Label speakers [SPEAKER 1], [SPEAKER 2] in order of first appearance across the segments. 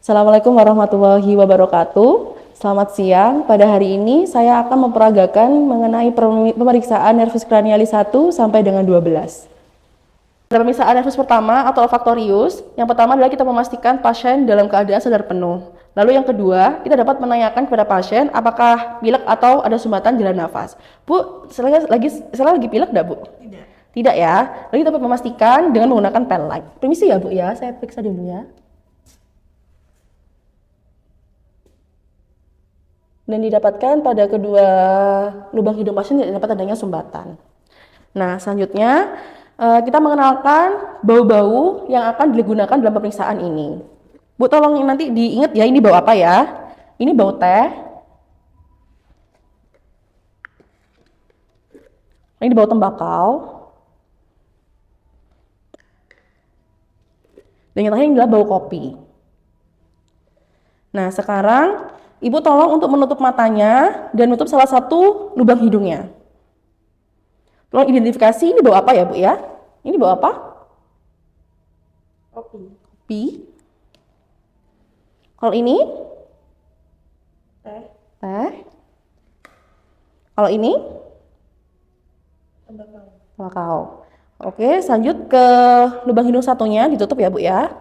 [SPEAKER 1] Assalamualaikum warahmatullahi wabarakatuh. Selamat siang. Pada hari ini saya akan memperagakan mengenai pemeriksaan nervus cranialis 1 sampai dengan 12. Pada pemeriksaan nervus pertama atau olfaktorius, yang pertama adalah kita memastikan pasien dalam keadaan sadar penuh. Lalu yang kedua, kita dapat menanyakan kepada pasien apakah pilek atau ada sumbatan jalan nafas. Bu, saya lagi pilek enggak, Bu?
[SPEAKER 2] Tidak.
[SPEAKER 1] Tidak ya. Lalu kita dapat memastikan dengan menggunakan pen light. Permisi ya, Bu ya. Saya periksa dulu ya. Dan didapatkan pada kedua lubang hidung pasien tidak dapat adanya sumbatan. Nah, selanjutnya kita mengenalkan bau-bau yang akan digunakan dalam pemeriksaan ini. Bu, tolong nanti diingat ya, ini bau apa ya? Ini bau teh. Ini bau tembakau. Dan yang terakhir adalah bau kopi. Nah, sekarang Ibu tolong untuk menutup matanya dan menutup salah satu lubang hidungnya. Tolong identifikasi ini bau apa ya, Bu ya? Ini bau apa?
[SPEAKER 2] Kopi.
[SPEAKER 1] Kopi. Kalau ini?
[SPEAKER 2] Teh.
[SPEAKER 1] Teh. Kalau ini?
[SPEAKER 2] Tembakau.
[SPEAKER 1] Tembakau. Oke, lanjut ke lubang hidung satunya, ditutup ya, Bu ya.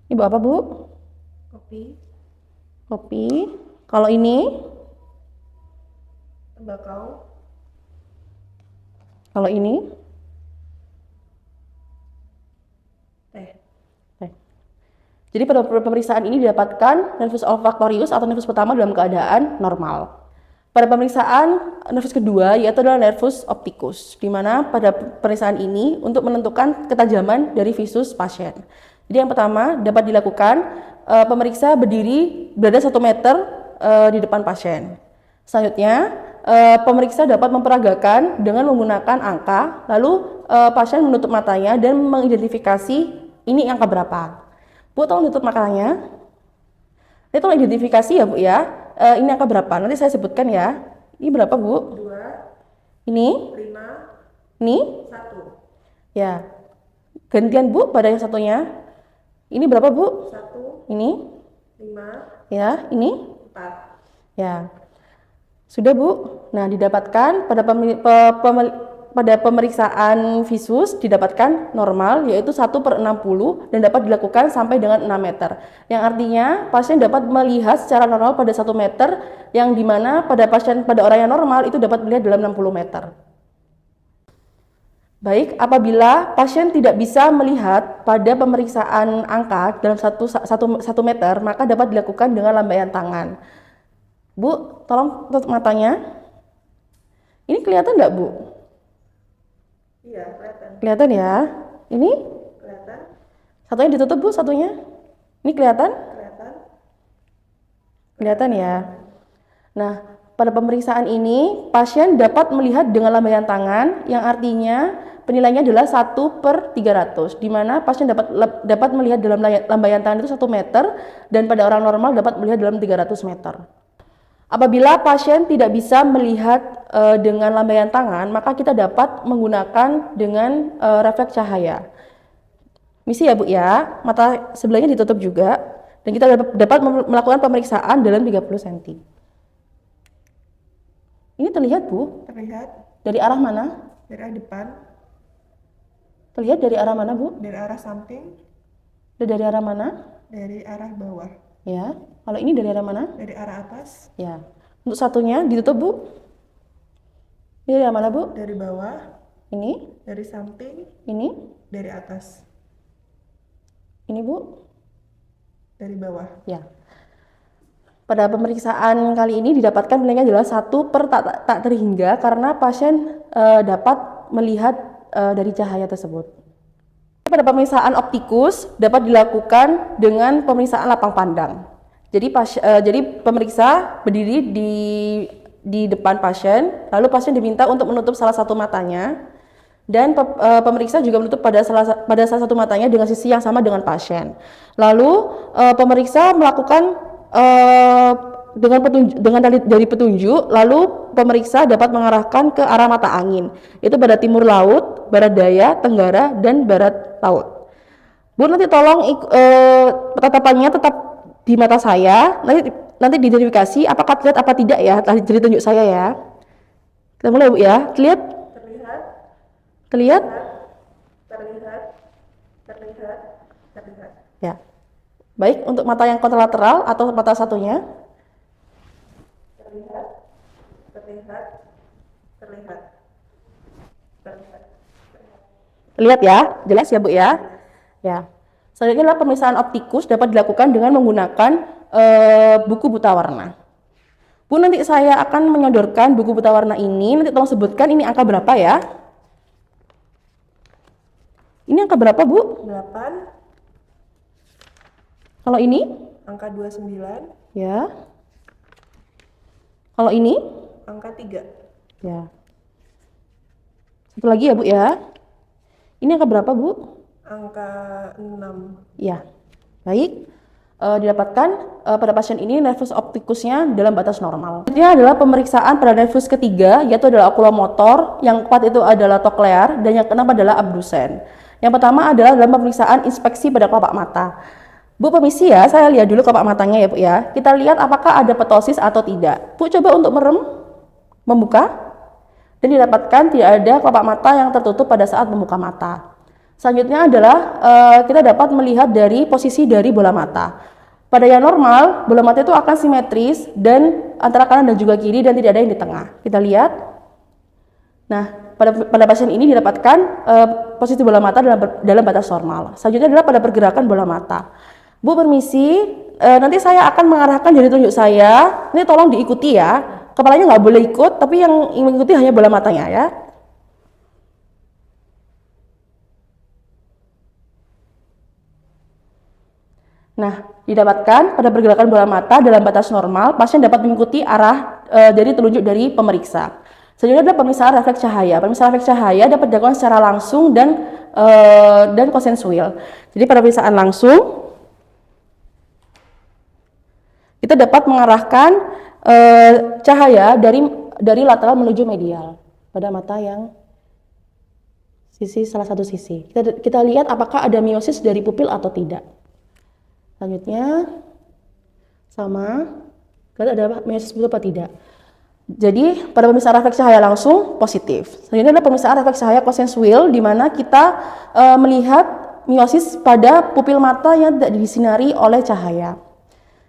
[SPEAKER 1] Ini bau apa, Bu?
[SPEAKER 2] Kopi.
[SPEAKER 1] Kopi. Kalau ini?
[SPEAKER 2] Tembakau.
[SPEAKER 1] Kalau ini?
[SPEAKER 2] Teh.
[SPEAKER 1] Teh. Jadi pada pemeriksaan ini didapatkan nervus olfaktorius atau nervus pertama dalam keadaan normal. Pada pemeriksaan nervus kedua yaitu adalah nervus opticus, di mana pada pemeriksaan ini untuk menentukan ketajaman dari visus pasien. Jadi yang pertama dapat dilakukan pemeriksa berdiri berada 1 meter di depan pasien. Selanjutnya pemeriksa dapat memperagakan dengan menggunakan angka, lalu pasien menutup matanya dan mengidentifikasi ini angka berapa. Bu, tolong tutup matanya. Ini tolong identifikasi ya, Bu ya. Ini angka berapa? Nanti saya sebutkan ya. Ini berapa, Bu?
[SPEAKER 2] 2,
[SPEAKER 1] Ini?
[SPEAKER 2] 5,
[SPEAKER 1] Ini?
[SPEAKER 2] 1.
[SPEAKER 1] Ya. Gantian, Bu, pada yang satunya. Ini berapa, Bu?
[SPEAKER 2] 1,
[SPEAKER 1] Ini?
[SPEAKER 2] 5,
[SPEAKER 1] Ya, ini?
[SPEAKER 2] 4.
[SPEAKER 1] Ya. Sudah, Bu. Nah, didapatkan pada pemeriksaan visus didapatkan normal yaitu 1/60 dan dapat dilakukan sampai dengan 6 meter. Yang artinya pasien dapat melihat secara normal pada 1 meter yang dimana pada orang yang normal itu dapat melihat dalam 60 meter. Baik, apabila pasien tidak bisa melihat pada pemeriksaan angka dalam 1 meter, maka dapat dilakukan dengan lambaian tangan. Bu, tolong tutup matanya. Ini kelihatan nggak, Bu?
[SPEAKER 2] Iya, kelihatan.
[SPEAKER 1] Kelihatan ya? Ini?
[SPEAKER 2] Kelihatan.
[SPEAKER 1] Satunya ditutup, Bu, satunya. Ini kelihatan?
[SPEAKER 2] Kelihatan.
[SPEAKER 1] Kelihatan ya? Nah, pada pemeriksaan ini, pasien dapat melihat dengan lambaian tangan, yang artinya penilaiannya adalah 1/300, di mana pasien dapat melihat dalam lambaian tangan itu 1 meter, dan pada orang normal dapat melihat dalam 300 meter. Apabila pasien tidak bisa melihat dengan lambaian tangan, maka kita dapat menggunakan dengan refleks cahaya. Misi ya, Bu ya, mata sebelahnya ditutup juga, dan kita dapat melakukan pemeriksaan dalam 30 cm. Ini terlihat, Bu?
[SPEAKER 2] Terlihat
[SPEAKER 1] Dari arah mana?
[SPEAKER 2] dari arah depan,
[SPEAKER 1] Terlihat dari arah mana, Bu?
[SPEAKER 2] dari arah samping,
[SPEAKER 1] Dan dari arah mana?
[SPEAKER 2] dari arah bawah,
[SPEAKER 1] Ya. Kalau ini dari arah mana?
[SPEAKER 2] dari arah atas,
[SPEAKER 1] Ya. Untuk satunya ditutup, Bu. Ini dari arah mana, Bu?
[SPEAKER 2] dari bawah,
[SPEAKER 1] Ini?
[SPEAKER 2] dari samping,
[SPEAKER 1] Ini?
[SPEAKER 2] dari atas,
[SPEAKER 1] Ini, Bu?
[SPEAKER 2] dari bawah.
[SPEAKER 1] Ya. Pada pemeriksaan kali ini didapatkan nilainya adalah 1 per tak terhingga karena pasien dapat melihat dari cahaya tersebut. Pada pemeriksaan optikus dapat dilakukan dengan pemeriksaan lapang pandang. Jadi pemeriksa berdiri di depan pasien, lalu pasien diminta untuk menutup salah satu matanya, dan pemeriksa juga menutup pada salah satu matanya dengan sisi yang sama dengan pasien. Lalu pemeriksa melakukan dari petunjuk, lalu pemeriksa dapat mengarahkan ke arah mata angin, itu pada timur laut, barat daya, tenggara, dan barat laut. Bu nanti tolong tatapannya tetap di mata saya. Nanti diidentifikasi apakah terlihat apa tidak ya. Jadi tunjuk saya ya. Kita mulai Bu ya. Terlihat?
[SPEAKER 2] Terlihat,
[SPEAKER 1] Terlihat?
[SPEAKER 2] terlihat, terlihat, terlihat.
[SPEAKER 1] Ya. Baik, untuk mata yang kontralateral atau mata satunya.
[SPEAKER 2] Terlihat, terlihat, terlihat, terlihat.
[SPEAKER 1] Terlihat ya? Jelas ya Bu ya? Ya. Selanjutnya adalah pemeriksaan optikus dapat dilakukan dengan menggunakan buku buta warna. Bu, nanti saya akan menyodorkan buku buta warna ini. Nanti tolong sebutkan ini angka berapa ya? Ini angka berapa, Bu?
[SPEAKER 2] 8,
[SPEAKER 1] Kalau ini?
[SPEAKER 2] angka 29,
[SPEAKER 1] Ya. Kalau ini?
[SPEAKER 2] angka 3.
[SPEAKER 1] Ya. Satu lagi ya, Bu ya. Ini angka berapa, Bu?
[SPEAKER 2] Angka 6.
[SPEAKER 1] Ya. Baik. Didapatkan pada pasien ini nervus optikusnya dalam batas normal. Selanjutnya adalah pemeriksaan pada nervus ketiga, yaitu adalah okulomotor. Yang keempat itu adalah koklear, dan yang keenam adalah abdusen. Yang pertama adalah dalam pemeriksaan inspeksi pada kelopak mata. Bu permisi ya, saya lihat dulu kelopak matanya ya Bu ya. Kita lihat apakah ada ptosis atau tidak. Bu coba untuk membuka, dan didapatkan tidak ada kelopak mata yang tertutup pada saat membuka mata. Selanjutnya adalah kita dapat melihat dari posisi dari bola mata. Pada yang normal, bola mata itu akan simetris dan antara kanan dan juga kiri dan tidak ada yang di tengah. Kita lihat. Nah, pada pasien ini didapatkan posisi bola mata dalam batas normal. Selanjutnya adalah pada pergerakan bola mata. Bu permisi, nanti saya akan mengarahkan jari tunjuk saya. Ini tolong diikuti ya. Kepalanya nggak boleh ikut, tapi yang mengikuti hanya bola matanya ya. Nah, didapatkan pada pergerakan bola mata dalam batas normal, pasien dapat mengikuti arah dari telunjuk dari pemeriksa. Selanjutnya adalah pemeriksaan refleks cahaya. Pemeriksaan refleks cahaya dapat dilakukan secara langsung dan konsensual. Jadi pada pemeriksaan langsung, kita dapat mengarahkan cahaya dari lateral menuju medial pada mata yang salah satu sisi. Kita lihat apakah ada miosis dari pupil atau tidak. Selanjutnya sama, kita ada miosis pupil atau tidak. Jadi pada pemeriksaan refleks cahaya langsung positif. Selanjutnya adalah pemeriksaan refleks cahaya konsensual, di mana kita melihat miosis pada pupil mata yang tidak disinari oleh cahaya.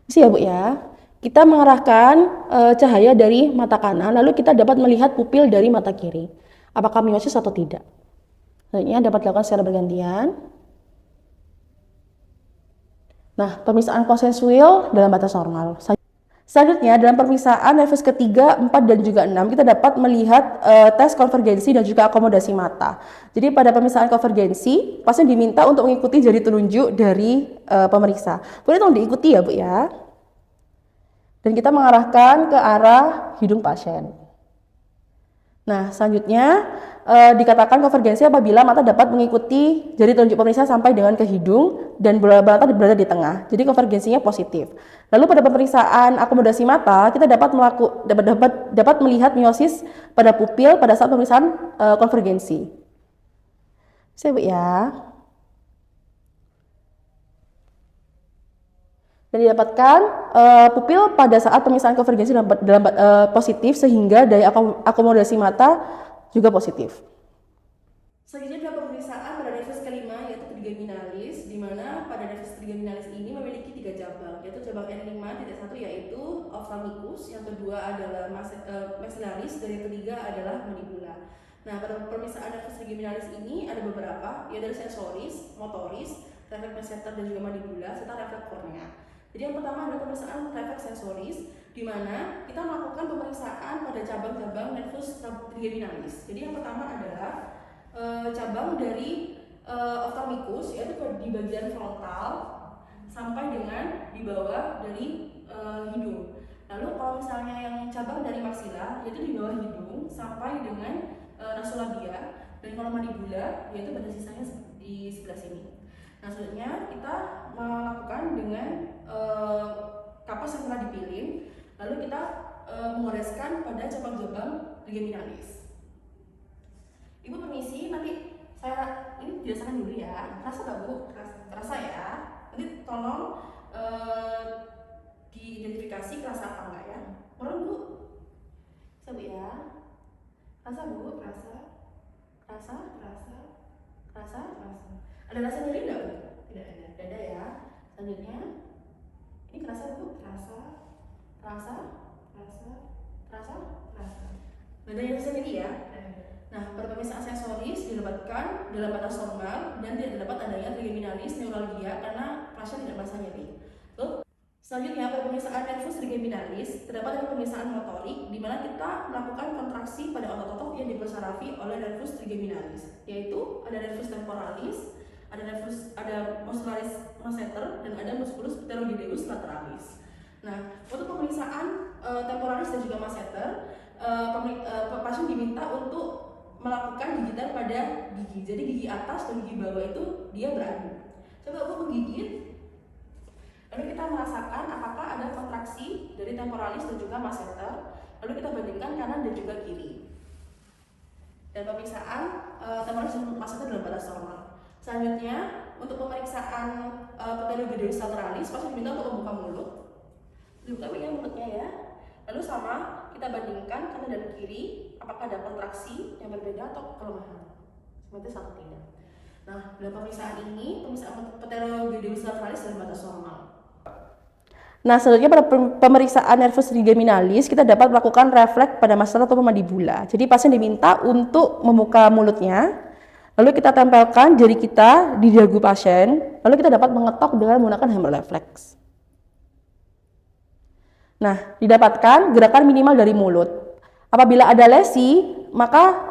[SPEAKER 1] Isi ya Bu ya. Kita mengarahkan cahaya dari mata kanan, lalu kita dapat melihat pupil dari mata kiri. Apakah miosis atau tidak? Selanjutnya dapat dilakukan secara bergantian. Nah, pemeriksaan konsensual dalam batas normal. Selanjutnya, dalam pemeriksaan nervus ketiga, 4, dan juga 6, kita dapat melihat tes konvergensi dan juga akomodasi mata. Jadi pada pemeriksaan konvergensi, pasien diminta untuk mengikuti jari telunjuk dari pemeriksa. Boleh tolong diikuti ya Bu ya. Dan kita mengarahkan ke arah hidung pasien. Nah, selanjutnya dikatakan konvergensi apabila mata dapat mengikuti jari telunjuk pemeriksa sampai dengan ke hidung dan bola mata berada di tengah. Jadi konvergensinya positif. Lalu pada pemeriksaan akomodasi mata, kita dapat melihat miosis pada pupil pada saat pemeriksaan konvergensi. Bisa Bu ya. Dan didapatkan pupil pada saat pemeriksaan konvergensi dalam positif, sehingga daya akomodasi mata juga positif. Selanjutnya adalah pemeriksaan pada nervus kelima, yaitu trigeminalis, di mana pada nervus trigeminalis ini memiliki 3 cabang, yaitu cabang N5.1 yaitu ophthalmicus, yang kedua adalah maxillaris, dan yang ketiga adalah mandibula. Nah, pada pemeriksaan nervus trigeminalis ini ada beberapa, yaitu sensoris, motoris, refleks masseter dan juga mandibula, serta refleks kornea. Jadi yang pertama adalah pemeriksaan refleks sensoris, di mana kita melakukan pemeriksaan pada cabang-cabang nervus trigeminalis. Jadi yang pertama adalah cabang dari ophthalmicus, yaitu di bagian frontal sampai dengan di bawah dari hidung. Lalu kalau misalnya yang cabang dari maksila, yaitu di bawah hidung sampai dengan nasolabia, dan kalau mandibula, yaitu pada sisanya di sebelah sini. Nah, selanjutnya kita melakukan dengan kapas yang telah dipilih, lalu kita mengoreskan pada cabang-cabang trigeminalis. Ibu permisi, nanti saya ini dirasakan dulu ya. Rasa nggak Bu? Rasa tolong diidentifikasi kerasa apa enggak ya. Mulai Bu. Bisa Bu ya. Rasa Bu, rasa. Ada rasa nyeri enggak Bu? Tidak ada. Dada ya. Selanjutnya ini kerasa Bu, rasa. Dada yang rasa nyeri ya. Nah, pada pemeriksaan sensoris didapatkan dalam batas normal dan tidak terdapat adanya trigeminalis neuralgia karena pasien tidak merasa nyeri. Lalu, selanjutnya pada pemeriksaan nervus trigeminalis terdapat ada pemeriksaan motorik di mana kita melakukan kontraksi pada otot-otot yang dipersarafi oleh nervus trigeminalis, yaitu ada nervus temporalis, ada muscularis masseter dan ada musculus pterygoideus lateralis. Nah, untuk pemeriksaan temporalis dan juga masseter, pasien diminta untuk melakukan gigitan pada gigi. Jadi gigi atas dan gigi bawah itu dia beradu. Coba Bu menggigit. Lalu kita merasakan apakah ada kontraksi dari temporalis dan juga masseter. Lalu kita bandingkan kanan dan juga kiri. Dan pemeriksaan temporalis dan masseter dalam batas normal. Selanjutnya, untuk pemeriksaan pterygoideus lateralis, pasien diminta untuk membuka mulut. Dibuka ya mulutnya ya. Lalu sama kita bandingkan kanan dan kiri, apakah ada kontraksi yang berbeda atau kelemahan. Seperti sangat tidak. Nah, dalam pemeriksaan ini, pemeriksaan pterygoideus lateralis dalam batas normal. Nah, selanjutnya pada pemeriksaan nervus trigeminalis, kita dapat melakukan refleks pada masseter atau mandibula. Jadi pasien diminta untuk membuka mulutnya, lalu kita tempelkan jari kita di dagu pasien, lalu kita dapat mengetok dengan menggunakan hammer reflex. Nah, didapatkan gerakan minimal dari mulut. Apabila ada lesi, maka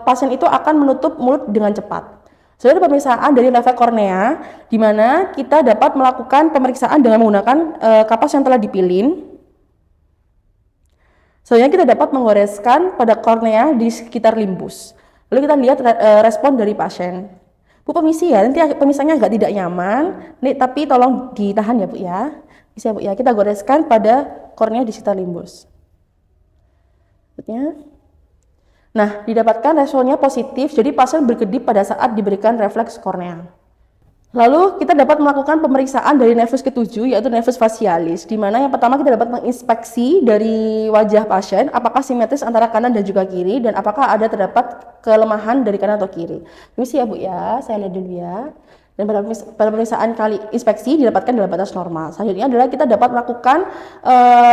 [SPEAKER 1] pasien itu akan menutup mulut dengan cepat. Sudah ada pemeriksaan dari refleks kornea, di mana kita dapat melakukan pemeriksaan dengan menggunakan kapas yang telah dipilin. Selanjutnya kita dapat menggoreskan pada kornea di sekitar limbus. Lalu kita lihat respon dari pasien. Bu permisi ya, nanti pemirsaannya agak tidak nyaman, tapi tolong ditahan ya Bu ya. Bisa Bu ya, kita goreskan pada kornea di sekitar limbus. Nah, didapatkan responnya positif, jadi pasien berkedip pada saat diberikan refleks kornea. Lalu kita dapat melakukan pemeriksaan dari nervus ketujuh, yaitu nervus facialis, di mana yang pertama kita dapat menginspeksi dari wajah pasien apakah simetris antara kanan dan juga kiri, dan apakah ada terdapat kelemahan dari kanan atau kiri. Permisi ya Bu ya, saya lihat dulu ya. Dan pada pemeriksaan kali inspeksi didapatkan dalam batas normal. Selanjutnya adalah kita dapat melakukan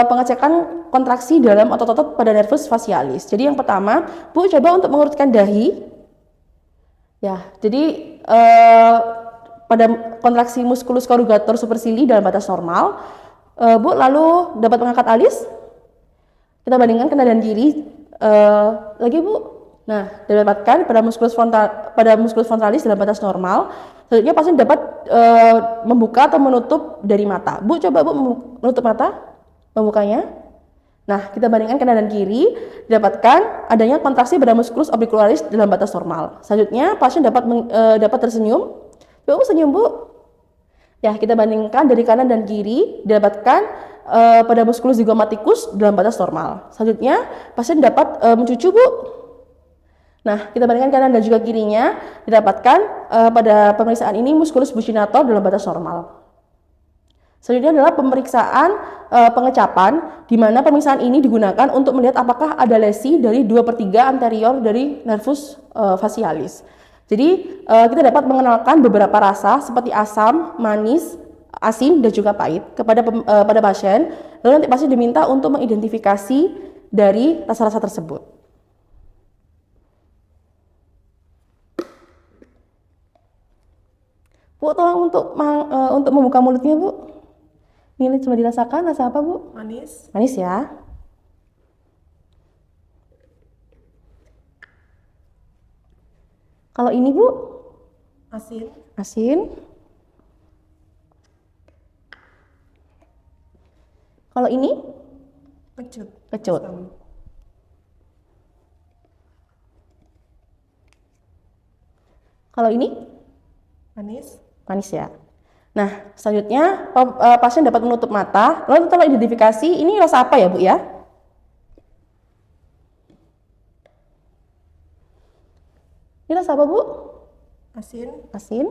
[SPEAKER 1] pengecekan kontraksi dalam otot-otot pada nervus facialis. Jadi yang pertama, Bu coba untuk mengurutkan dahi. Ya, jadi pada kontraksi musculus corrugator supercilii dalam batas normal. Bu lalu dapat mengangkat alis. Kita bandingkan kanan dan kiri. Lagi Bu. Nah, didapatkan pada musculus frontalis dalam batas normal. Selanjutnya pasien dapat membuka atau menutup dari mata. Bu coba Bu menutup mata, membukanya. Nah, kita bandingkan kanan dan kiri, didapatkan adanya kontraksi pada musculus orbicularis dalam batas normal. Selanjutnya pasien dapat tersenyum. Bu senyum Bu. Ya, kita bandingkan dari kanan dan kiri, didapatkan pada musculus zygomaticus dalam batas normal. Selanjutnya pasien dapat mencucu Bu. Nah, kita bandingkan kanan dan juga kirinya, didapatkan pada pemeriksaan ini musculus buccinator dalam batas normal. Selanjutnya adalah pemeriksaan pengecapan, di mana pemeriksaan ini digunakan untuk melihat apakah ada lesi dari 2/3 anterior dari nervus facialis. Jadi kita dapat mengenalkan beberapa rasa seperti asam, manis, asin, dan juga pahit pada pasien. Lalu nanti pasien diminta untuk mengidentifikasi dari rasa-rasa tersebut. Bu, tolong untuk membuka mulutnya, Bu. Ini coba dirasakan rasa apa, Bu?
[SPEAKER 2] Manis.
[SPEAKER 1] Manis ya. Kalau ini, Bu?
[SPEAKER 2] Asin.
[SPEAKER 1] Asin. Kalau ini?
[SPEAKER 2] Kecut.
[SPEAKER 1] Kecut. Kalau ini?
[SPEAKER 2] Manis.
[SPEAKER 1] Manis ya. Nah, selanjutnya pasien dapat menutup mata. Lalu kita identifikasi ini rasa apa ya, Bu ya? Ini rasa apa, Bu?
[SPEAKER 2] Asin.
[SPEAKER 1] Asin.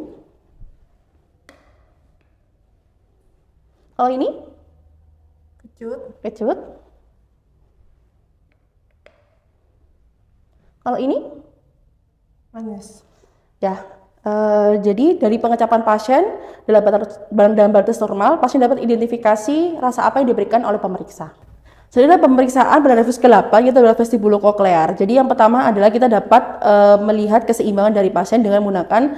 [SPEAKER 1] Kalau ini
[SPEAKER 2] kecut,
[SPEAKER 1] kecut. Kalau ini
[SPEAKER 2] manis,
[SPEAKER 1] ya. Jadi dari pengecapan pasien dalam batas normal, pasien dapat identifikasi rasa apa yang diberikan oleh pemeriksa. Selanjutnya pemeriksaan pada nervus ke-8 yaitu adalah vestibulokoklear. Jadi yang pertama adalah kita dapat melihat keseimbangan dari pasien dengan menggunakan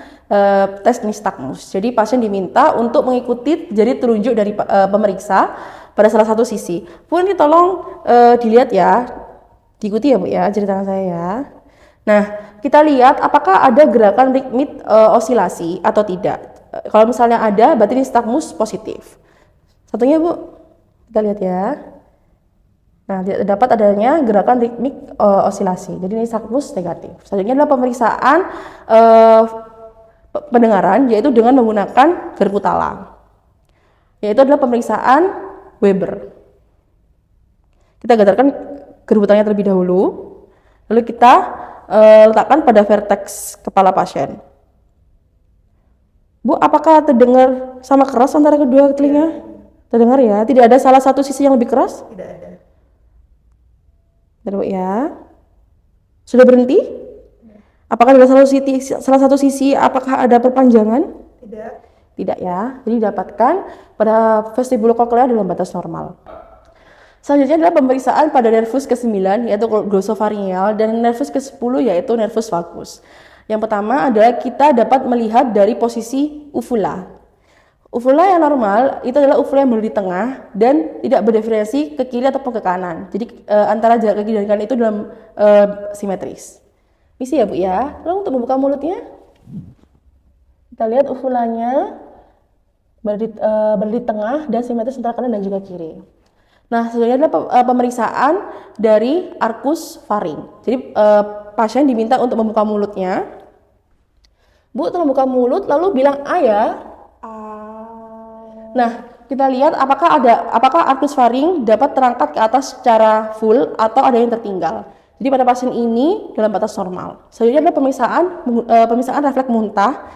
[SPEAKER 1] tes nystagmus. Jadi pasien diminta untuk mengikuti jari telunjuk dari pemeriksa pada salah satu sisi. Bu, ini tolong dilihat ya, diikuti ya Bu ya, jari tangan saya ya. Nah, kita lihat apakah ada gerakan ritmik osilasi atau tidak. Kalau misalnya ada, berarti nystagmus positif. Satunya Bu, kita lihat ya. Nah, dapat adanya gerakan ritmik osilasi. Jadi nystagmus negatif. Selanjutnya adalah pemeriksaan pendengaran, yaitu dengan menggunakan garpu talang. Yaitu adalah pemeriksaan Weber. Kita gambarkan garpu talangnya terlebih dahulu. Lalu kita letakkan pada vertex kepala pasien. Bu, apakah terdengar sama keras antara kedua telinga? Terdengar ya? Tidak ada salah satu sisi yang lebih keras?
[SPEAKER 2] tidak ada,
[SPEAKER 1] Bentar, Bu ya. Sudah berhenti? Apakah ada salah satu sisi apakah ada perpanjangan?
[SPEAKER 2] tidak,
[SPEAKER 1] Tidak ya. Jadi didapatkan pada vestibulokoklear dalam batas normal. Selanjutnya adalah pemeriksaan pada nervus ke-9 yaitu glosopharyngeal dan nervus ke-10 yaitu nervus vagus. Yang pertama adalah kita dapat melihat dari posisi uvula. Uvula yang normal itu adalah uvula yang berada di tengah dan tidak berdiferensiasi ke kiri ataupun ke kanan. Jadi antara jarak ke kiri dan kanan itu dalam simetris. Misi ya Bu ya. Lalu untuk membuka mulutnya, kita lihat uvulanya berada di tengah dan simetris antara kanan dan juga kiri. Nah, selanjutnya adalah pemeriksaan dari arcus faring. Jadi pasien diminta untuk membuka mulutnya. Bu, tolong buka mulut lalu bilang A ya. Nah, kita lihat apakah arcus faring dapat terangkat ke atas secara full atau ada yang tertinggal. Jadi pada pasien ini dalam batas normal. Selanjutnya adalah pemeriksaan refleks muntah.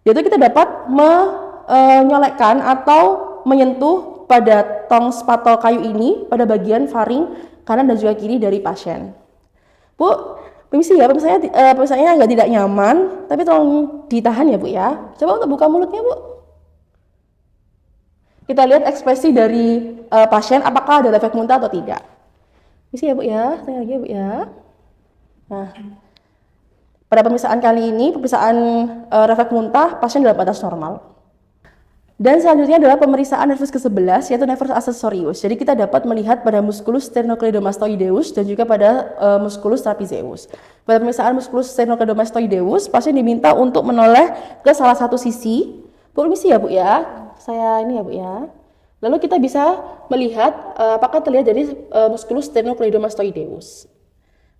[SPEAKER 1] Yaitu kita dapat menyolekkan atau menyentuh pada tong spatol kayu ini pada bagian faring kanan dan juga kiri dari pasien. Bu, permisi ya, pemirsaannya agak tidak nyaman, tapi tolong ditahan ya Bu ya. Coba untuk buka mulutnya Bu. Kita lihat ekspresi dari pasien apakah ada refleks muntah atau tidak. Permisi ya Bu ya, tanya lagi ya Bu ya. Nah, pada pemeriksaan kali ini, pemeriksaan refleks muntah, pasien dalam batas normal. Dan selanjutnya adalah pemeriksaan nervus ke-11 yaitu nervus accessorius. Jadi kita dapat melihat pada musculus sternocleidomastoideus dan juga pada musculus trapezeus. Pada pemeriksaan musculus sternocleidomastoideus, pasien diminta untuk menoleh ke salah satu sisi. Permisi ya Bu ya, saya ini ya Bu ya. Lalu kita bisa melihat apakah terlihat dari musculus sternocleidomastoideus.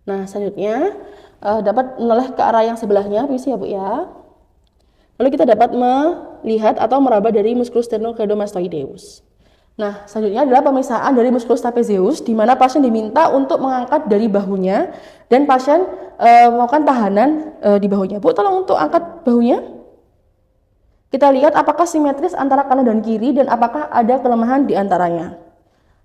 [SPEAKER 1] Nah, selanjutnya dapat menoleh ke arah yang sebelahnya, permisi ya Bu ya. Lalu kita dapat melihat atau meraba dari musculus sternocleidomastoideus. Nah, selanjutnya adalah pemeriksaan dari musculus trapezeus di mana pasien diminta untuk mengangkat dari bahunya dan pasien melakukan tahanan di bahunya. Bu, tolong untuk angkat bahunya. Kita lihat apakah simetris antara kanan dan kiri dan apakah ada kelemahan di antaranya.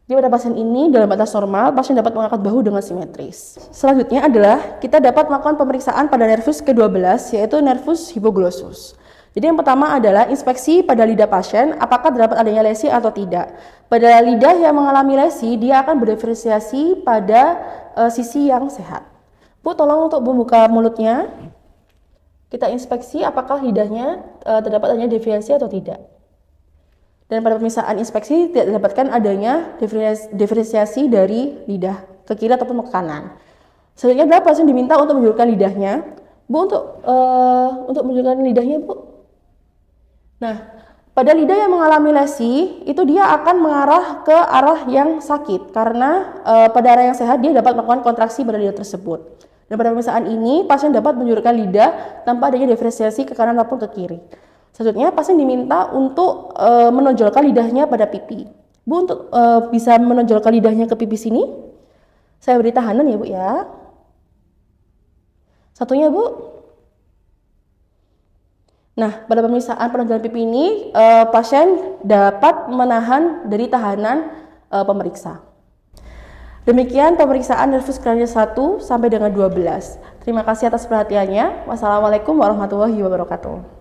[SPEAKER 1] Jadi pada pasien ini dalam batas normal, pasien dapat mengangkat bahu dengan simetris. Selanjutnya adalah kita dapat melakukan pemeriksaan pada nervus ke-12 yaitu nervus hypoglossus. Jadi yang pertama adalah inspeksi pada lidah pasien apakah terdapat adanya lesi atau tidak. Pada lidah yang mengalami lesi, dia akan berdiferensiasi pada sisi yang sehat. Bu, tolong untuk membuka mulutnya. Kita inspeksi apakah lidahnya terdapat adanya deviasi atau tidak. Dan pada pemeriksaan inspeksi tidak didapatkan adanya diferensiasi dari lidah ke kiri ataupun ke kanan. Selanjutnya adalah pasien diminta untuk menunjukkan lidahnya. Bu, untuk menunjukkan lidahnya Bu. Nah, pada lidah yang mengalami lesi, itu dia akan mengarah ke arah yang sakit karena pada arah yang sehat dia dapat melakukan kontraksi pada lidah tersebut. Dan pada pemeriksaan ini, pasien dapat menunjukkan lidah tanpa adanya diferensiasi ke kanan maupun ke kiri. Selanjutnya, pasien diminta untuk menonjolkan lidahnya pada pipi. Bu, untuk bisa menonjolkan lidahnya ke pipi sini, saya beri tahanan ya Bu ya. Satunya Bu. Nah, pada pemeriksaan penonjolan pipi ini, pasien dapat menahan dari tahanan pemeriksa. Demikian pemeriksaan nervus cranius 1 sampai dengan 12. Terima kasih atas perhatiannya. Wassalamualaikum warahmatullahi wabarakatuh.